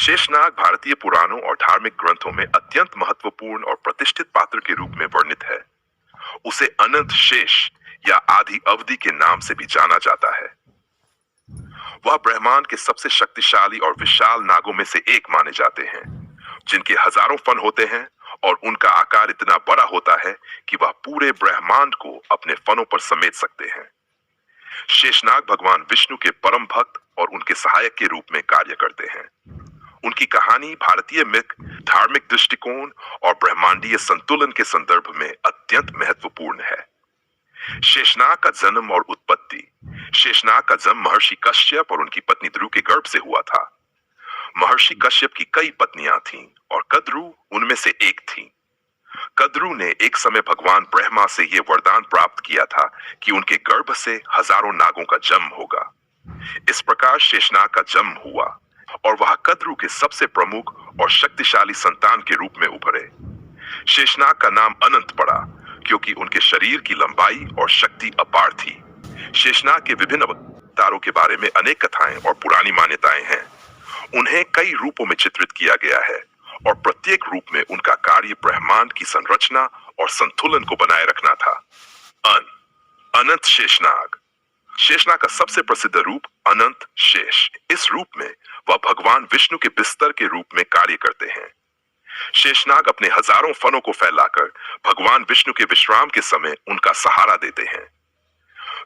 शेषनाग भारतीय पुराणों और धार्मिक ग्रंथों में अत्यंत महत्वपूर्ण और प्रतिष्ठित पात्र के रूप में वर्णित है। उसे अनंत शेष या आदि अवधि के नाम से भी जाना जाता है। वह ब्रह्मांड के सबसे शक्तिशाली और विशाल नागों में से एक माने जाते हैं, जिनके हजारों फन होते हैं और उनका आकार इतना बड़ा होता है कि वह पूरे ब्रह्मांड को अपने फनों पर समेट सकते हैं। शेषनाग भगवान विष्णु के परम भक्त और उनके सहायक के रूप में कार्य करते हैं। उनकी कहानी भारतीय मिथ, धार्मिक दृष्टिकोण और ब्रह्मांडीय संतुलन के संदर्भ में अत्यंत महत्वपूर्ण है। शेषनाग का जन्म और उत्पत्ति। शेषनाग का जन्म महर्षि कश्यप और उनकी पत्नी ध्रुव के गर्भ से हुआ था। महर्षि कश्यप की कई पत्नियां थीं और कद्रु उनमें से एक थी। कद्रु ने एक समय भगवान ब्रह्मा से यह वरदान प्राप्त किया था कि उनके गर्भ से हजारों नागों का जन्म होगा। इस प्रकार शेषनाग का जन्म हुआ और वह कद्रु के सबसे प्रमुख और शक्तिशाली संतान के रूप में उभरे। शेषनाग का नाम अनंत पड़ा क्योंकि उनके शरीर की लंबाई और शक्ति अपार थी। शेषनाग के विभिन्न अवतारों के बारे में अनेक कथाएं और पुरानी मान्यताएं हैं। उन्हें कई रूपों में चित्रित किया गया है और प्रत्येक रूप में उनका कार्य ब्रह्मांड की संरचना और संतुलन को बनाए रखना था। अनंत शेषनाग। शेषनाग का सबसे प्रसिद्ध रूप अनंत शेष। इस रूप में वह भगवान विष्णु के बिस्तर के रूप में कार्य करते हैं। शेषनाग अपने हजारों फनों को फैलाकर भगवान विष्णु के विश्राम के समय उनका सहारा देते हैं।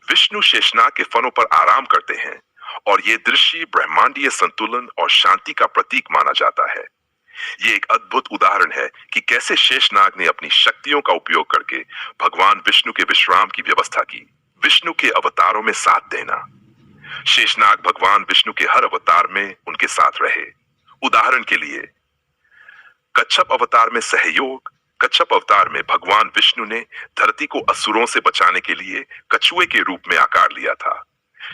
विष्णु शेषनाग के फनों पर आराम करते हैं और ये दृश्य ब्रह्मांडीय संतुलन और शांति का प्रतीक माना जाता है। ये एक अद्भुत उदाहरण है कि कैसे शेषनाग ने अपनी शक्तियों का उपयोग करके भगवान विष्णु के विश्राम की व्यवस्था की। विष्णु के अवतारों में साथ देना। शेषनाग भगवान विष्णु के हर अवतार में उनके साथ रहे। उदाहरण के लिए कच्छप अवतार में सहयोग। कच्छप अवतार में भगवान विष्णु ने धरती को असुरों से बचाने के लिए कछुए के रूप में आकार लिया था।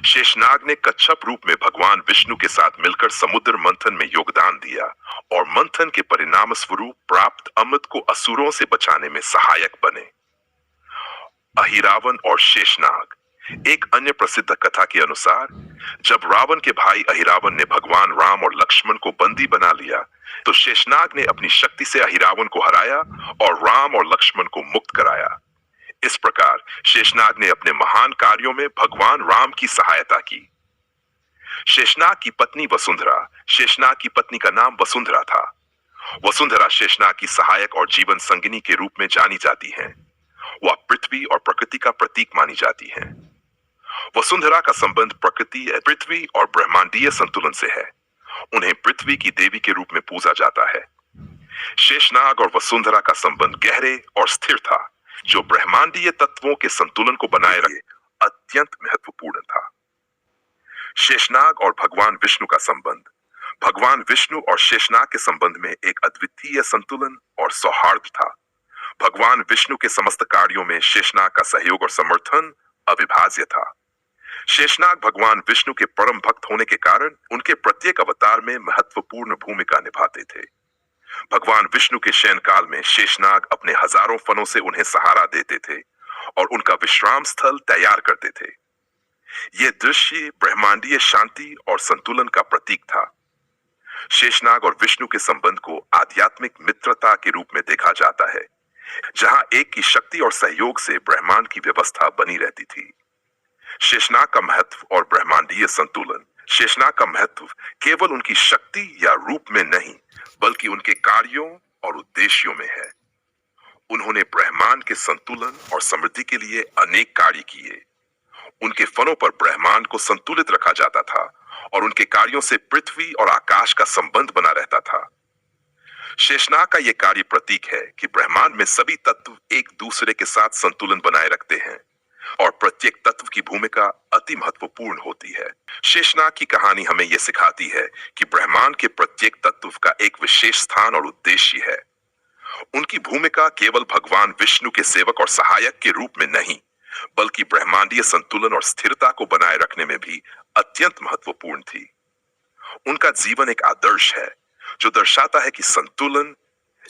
शेषनाग ने कच्छप रूप में भगवान विष्णु के साथ मिलकर समुद्र मंथन में योगदान दिया और मंथन के परिणाम स्वरूप प्राप्त अमृत को असुरों से बचाने में सहायक बने। अहिरावण और शेषनाग। एक अन्य प्रसिद्ध कथा के अनुसार जब रावण के भाई अहिरावण ने भगवान राम और लक्ष्मण को बंदी बना लिया तो शेषनाग ने अपनी शक्ति से अहिरावण को हराया और राम और लक्ष्मण को मुक्त कराया। इस प्रकार शेषनाग ने अपने महान कार्यों में भगवान राम की सहायता की। शेषनाग की पत्नी वसुंधरा। शेषनाग की पत्नी का नाम वसुंधरा था। वसुंधरा शेषनाग की सहायक और जीवन संगिनी के रूप में जानी जाती हैं। वह पृथ्वी और प्रकृति का प्रतीक मानी जाती हैं। वसुंधरा का संबंध प्रकृति, पृथ्वी और ब्रह्मांडीय संतुलन से है। उन्हें पृथ्वी की देवी के रूप में पूजा जाता है। शेषनाग और वसुंधरा का संबंध गहरे और स्थिर था, जो ब्रह्मांडीय तत्वों के संतुलन को बनाए रखे अत्यंत महत्वपूर्ण था। शेषनाग और भगवान विष्णु का संबंध। भगवान विष्णु और शेषनाग के संबंध में एक अद्वितीय संतुलन और सौहार्द था। भगवान विष्णु के समस्त कार्यों में शेषनाग का सहयोग और समर्थन अविभाज्य था। शेषनाग भगवान विष्णु के परम भक्त होने के कारण उनके प्रत्येक अवतार में महत्वपूर्ण भूमिका निभाते थे। भगवान विष्णु के शयनकाल में शेषनाग अपने हजारों फनों से उन्हें सहारा देते थे और उनका विश्राम स्थल तैयार करते थे। यह दृश्य ब्रह्मांडीय शांति और संतुलन का प्रतीक था। शेषनाग और विष्णु के संबंध को आध्यात्मिक मित्रता के रूप में देखा जाता है, जहां एक की शक्ति और सहयोग से ब्रह्मांड की व्यवस्था बनी रहती थी। शेषनाग का महत्व और ब्रह्मांडीय संतुलन। शेषनाग का महत्व केवल उनकी शक्ति या रूप में नहीं, बल्कि उनके कार्यों और उद्देश्यों में है। उन्होंने ब्रह्मांड के संतुलन और समृद्धि के लिए अनेक कार्य किए। उनके फनों पर ब्रह्मांड को संतुलित रखा जाता था और उनके कार्यों से पृथ्वी और आकाश का संबंध बना रहता था। शेषनाग का यह कार्य प्रतीक है कि ब्रह्मांड में सभी तत्व एक दूसरे के साथ संतुलन बनाए रखते हैं और प्रत्येक तत्व की भूमिका अति महत्वपूर्ण होती है। शेषनाग की कहानी हमें यह सिखाती है कि ब्रह्मांड के प्रत्येक तत्व का एक विशेष स्थान और उद्देश्य है। उनकी भूमिका केवल भगवान विष्णु के सेवक और सहायक के रूप में नहीं, बल्कि ब्रह्मांडीय संतुलन और स्थिरता को बनाए रखने में भी अत्यंत महत्वपूर्ण थी। उनका जीवन एक आदर्श है जो दर्शाता है कि संतुलन,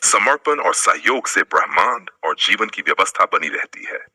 समर्पण और सहयोग से ब्रह्मांड और जीवन की व्यवस्था बनी रहती है।